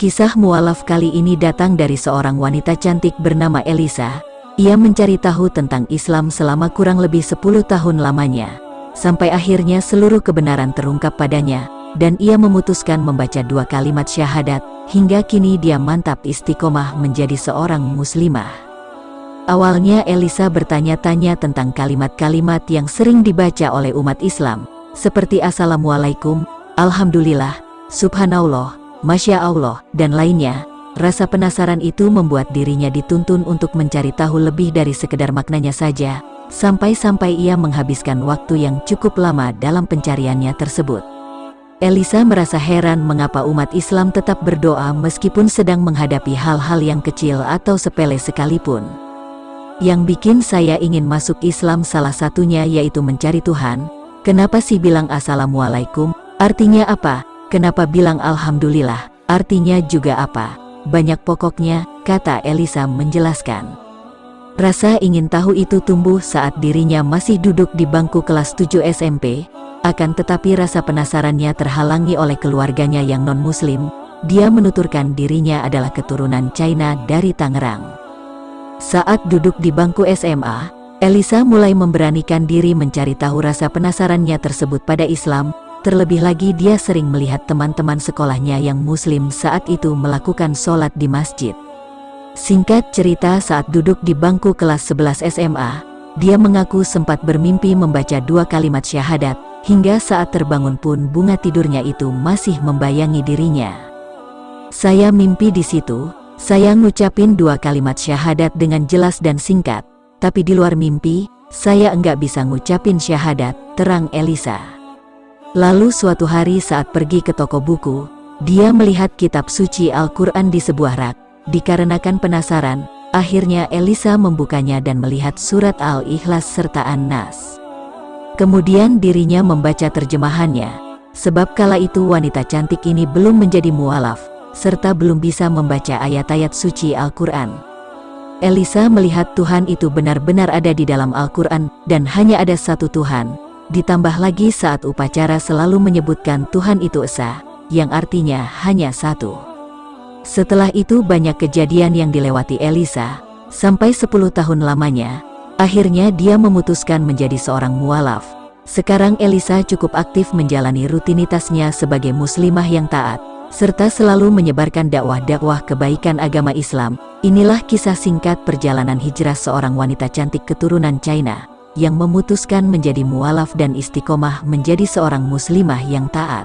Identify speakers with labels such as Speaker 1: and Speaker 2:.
Speaker 1: Kisah mualaf kali ini datang dari seorang wanita cantik bernama Elisa. Ia mencari tahu tentang Islam selama kurang lebih 10 tahun lamanya. Sampai akhirnya seluruh kebenaran terungkap padanya, dan ia memutuskan membaca 2 kalimat syahadat. Hingga kini dia mantap istiqomah menjadi seorang muslimah. Awalnya Elisa bertanya-tanya tentang kalimat-kalimat yang sering dibaca oleh umat Islam, seperti Assalamualaikum, Alhamdulillah, Subhanallah, Masya Allah, dan lainnya. Rasa penasaran itu membuat dirinya dituntun untuk mencari tahu lebih dari sekedar maknanya saja, sampai-sampai ia menghabiskan waktu yang cukup lama dalam pencariannya tersebut. Elisa merasa heran mengapa umat Islam tetap berdoa meskipun sedang menghadapi hal-hal yang kecil atau sepele sekalipun. Yang bikin saya ingin masuk Islam salah satunya yaitu mencari Tuhan. Kenapa sih bilang Assalamualaikum? Artinya apa? Kenapa bilang Alhamdulillah? Artinya juga apa? Banyak pokoknya, kata Elisa menjelaskan. Rasa ingin tahu itu tumbuh saat dirinya masih duduk di bangku kelas 7 SMP. Akan tetapi rasa penasarannya terhalangi oleh keluarganya yang non-muslim. Dia menuturkan dirinya adalah keturunan China dari Tangerang. Saat duduk di bangku SMA, Elisa mulai memberanikan diri mencari tahu rasa penasarannya tersebut pada Islam. Terlebih lagi dia sering melihat teman-teman sekolahnya yang muslim saat itu melakukan sholat di masjid. Singkat cerita, saat duduk di bangku kelas 11 SMA, dia mengaku sempat bermimpi membaca 2 kalimat syahadat. Hingga saat terbangun pun bunga tidurnya itu masih membayangi dirinya. Saya mimpi di situ, saya ngucapin 2 kalimat syahadat dengan jelas dan singkat. Tapi di luar mimpi, saya enggak bisa ngucapin syahadat, terang Elisa. Lalu suatu hari saat pergi ke toko buku, dia melihat kitab suci Al-Quran di sebuah rak. Dikarenakan penasaran, akhirnya Elisa membukanya dan melihat surat Al-Ikhlas serta An-Nas. Kemudian dirinya membaca terjemahannya, sebab kala itu wanita cantik ini belum menjadi mualaf, serta belum bisa membaca ayat-ayat suci Al-Quran. Elisa melihat Tuhan itu benar-benar ada di dalam Al-Quran, dan hanya ada satu Tuhan. Ditambah lagi saat upacara selalu menyebutkan Tuhan itu Esa, yang artinya hanya satu. Setelah itu banyak kejadian yang dilewati Elisa, sampai 10 tahun lamanya. Akhirnya dia memutuskan menjadi seorang mualaf. Sekarang Elisa cukup aktif menjalani rutinitasnya sebagai muslimah yang taat, serta selalu menyebarkan dakwah-dakwah kebaikan agama Islam. Inilah kisah singkat perjalanan hijrah seorang wanita cantik keturunan China, yang memutuskan menjadi mualaf dan istiqomah menjadi seorang muslimah yang taat.